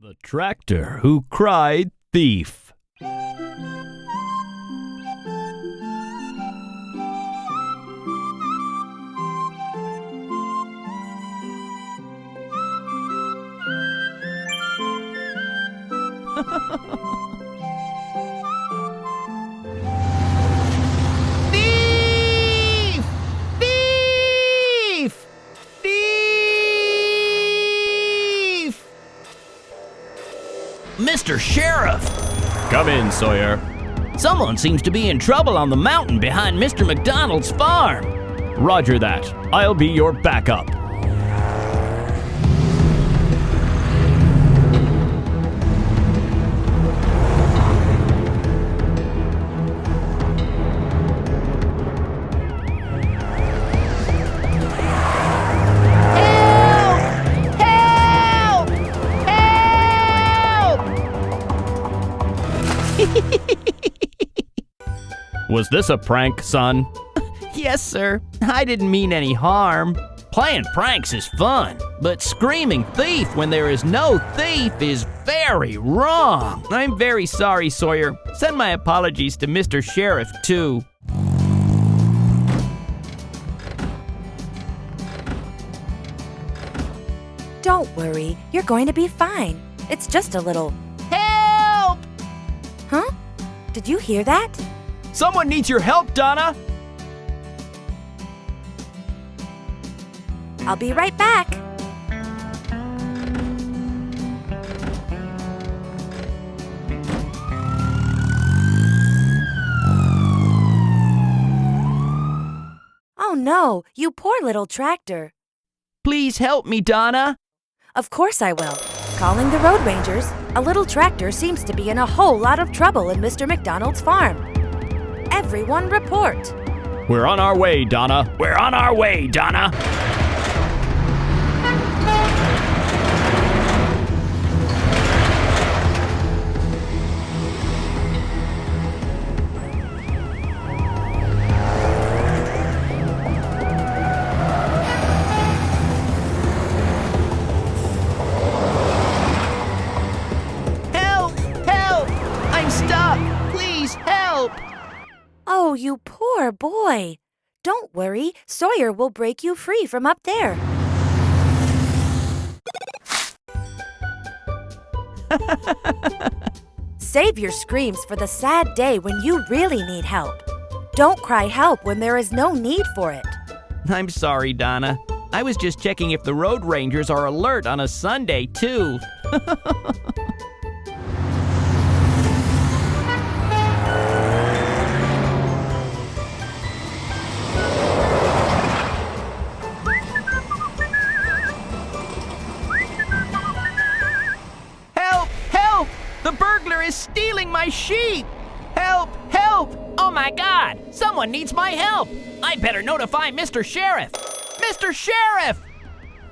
The tractor who cried thief. Thief! Thief! Thief! Mr. Sheriff! Come in, Sawyer. Someone seems to be in trouble on the mountain behind Mr. MacDonald's farm. Roger that. I'll be your backup. Was this a prank, son? Yes, sir. I didn't mean any harm. Playing pranks is fun, but screaming thief when there is no thief is very wrong. I'm very sorry, Sawyer. Send my apologies to Mr. Sheriff, too. Don't worry, you're going to be fine. It's just a little... Help! Huh? Did you hear that? Someone needs your help, Donna! I'll be right back. Oh no, you poor little tractor. Please help me, Donna. Of course I will. Calling the road rangers, a little tractor seems to be in a whole lot of trouble in Mr. MacDonald's farm. Everyone report. We're on our way, Donna. We're on our way, Donna. Oh, you poor boy. Don't worry, Sawyer will break you free from up there. Save your screams for the sad day when you really need help. Don't cry help when there is no need for it. I'm sorry, Donna. I was just checking if the road rangers are alert on a Sunday, too. The burglar is stealing my sheep! Help! Help! Oh my God! Someone needs my help! I better notify Mr. Sheriff! Mr. Sheriff!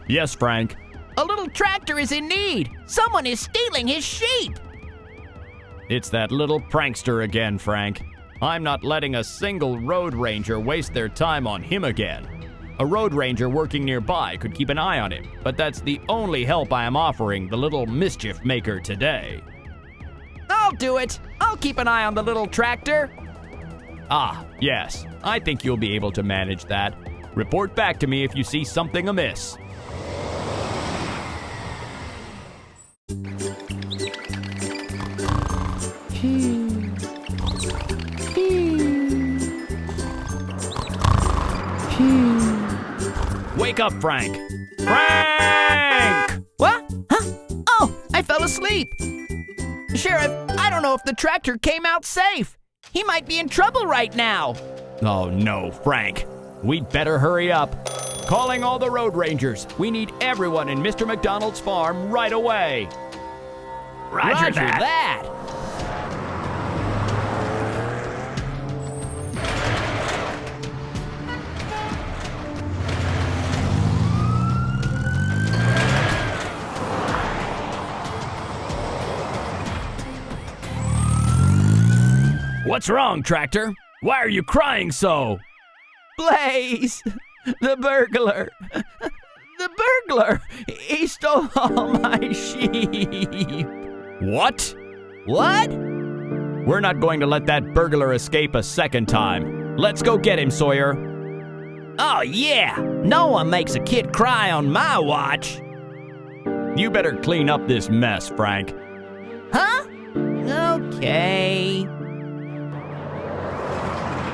Yes, Frank. A little tractor is in need! Someone is stealing his sheep! It's that little prankster again, Frank. I'm not letting a single road ranger waste their time on him again. A road ranger working nearby could keep an eye on him, but that's the only help I am offering the little mischief maker today. I'll do it. I'll keep an eye on the little tractor. Ah, yes. I think you'll be able to manage that. Report back to me if you see something amiss. Wake up, Frank. Frank! What? Huh? Oh, I fell asleep. Sheriff, I don't know if the tractor came out safe. He might be in trouble right now. Oh no, Frank. We'd better hurry up. Calling all the road rangers. We need everyone in Mr. MacDonald's farm right away. Roger that. What's wrong, Tractor? Why are you crying so? Blaze, the burglar. The burglar! He stole all my sheep! What? What? We're not going to let that burglar escape a second time. Let's go get him, Sawyer. Oh, yeah! No one makes a kid cry on my watch! You better clean up this mess, Frank. Huh? Okay.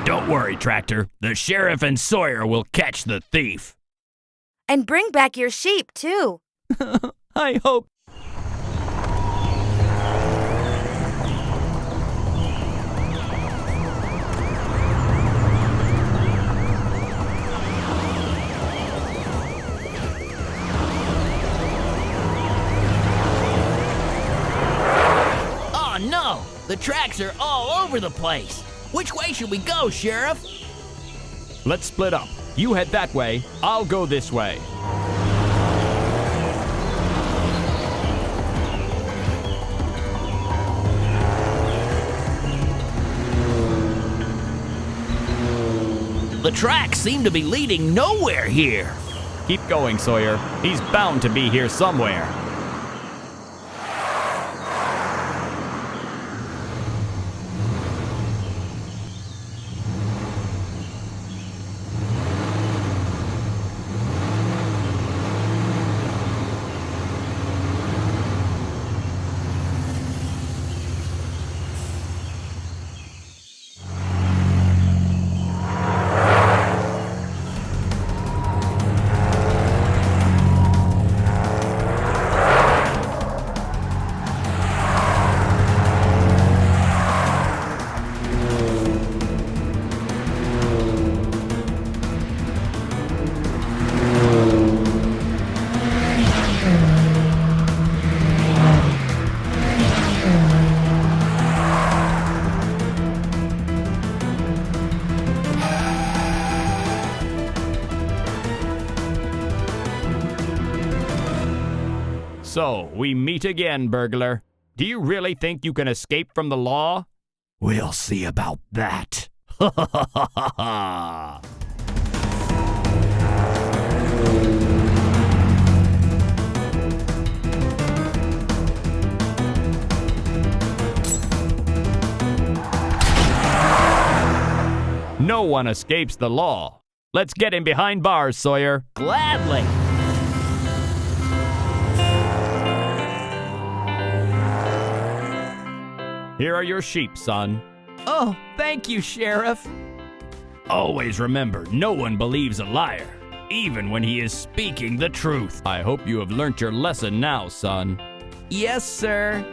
Don't worry, Tractor. The sheriff and Sawyer will catch the thief. And bring back your sheep, too. I hope. Oh no! The tracks are all over the place. Which way should we go, Sheriff? Let's split up. You head that way, I'll go this way. The tracks seem to be leading nowhere here. Keep going, Sawyer. He's bound to be here somewhere. So, we meet again, burglar. Do you really think you can escape from the law? We'll see about that. Ha ha ha ha ha ha! No one escapes the law. Let's get him behind bars, Sawyer. Gladly. Here are your sheep, son. Oh, thank you, Sheriff. Always remember, no one believes a liar, even when he is speaking the truth. I hope you have learnt your lesson now, son. Yes, sir.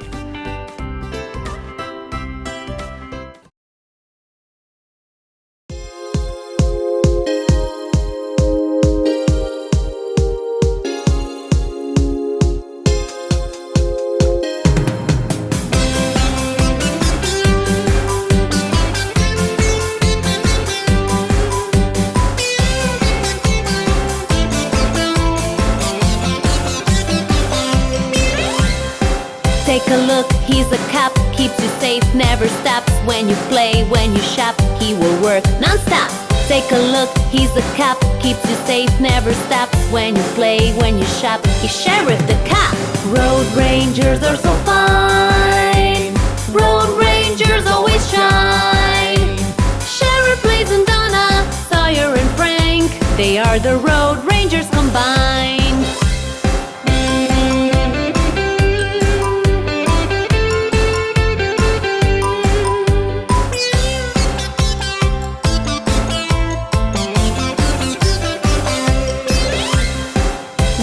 Take a look, he's a cop, keeps you safe, never stops. When you play, when you shop, he will work non-stop. Take a look, he's a cop, keeps you safe, never stops. When you play, when you shop, he's sheriff the cop. Road rangers are so fine, road rangers always shine. Sheriff Blaze and Donna, Sawyer and Frank, they are the road rangers combined.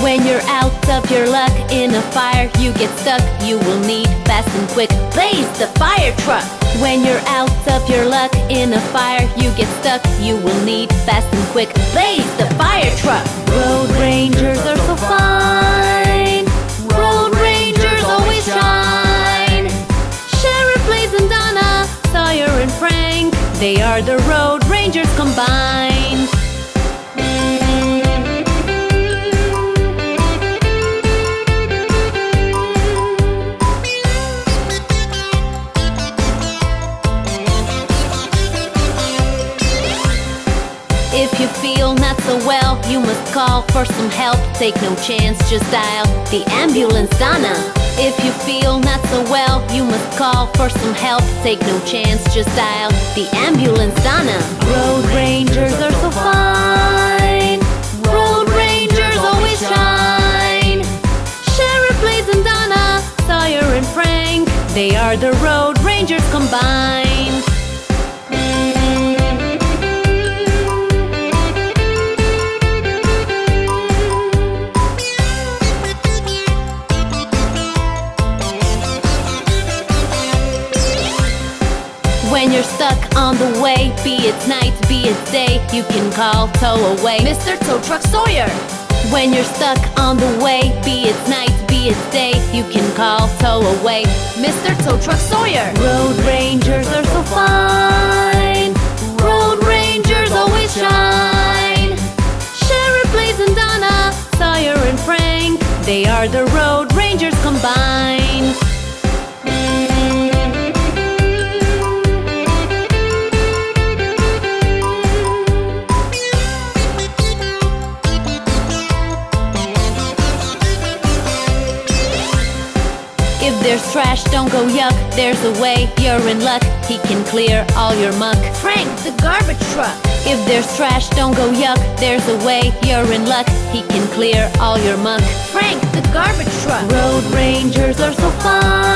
When you're out of your luck in a fire, you get stuck, you will need fast and quick Blaze the fire truck. When you're out of your luck in a fire, you get stuck, you will need fast and quick Blaze the fire truck. Road rangers are so fine, road rangers always shine. Sheriff Blaze and Donna, Sawyer and Frank, they are the road rangers combined. If you feel not so well, you must call call for some help. Take no chance, just dial the ambulance, Donna. If you feel not so well, you must call for some help. Take no chance, just dial the ambulance, Donna. Road rangers are so fine. Road rangers always shine. Sheriff Blades and Donna, Sawyer and Frank, they are the road rangers combined. When you're stuck on the way, be it night, be it day, you can call Tow Away, Mr. Tow Truck Sawyer. When you're stuck on the way, be it night, be it day, you can call Tow Away, Mr. Tow Truck Sawyer. Road rangers are so fine. Road rangers always shine. Sheriff Blades and Donna, Sawyer and Frank, they are the road rangers combined. If there's trash, don't go yuck. There's a way, you're in luck. He can clear all your muck. Frank, the garbage truck. If there's trash, don't go yuck. There's a way, you're in luck. He can clear all your muck. Frank, the garbage truck. Road rangers are so fine.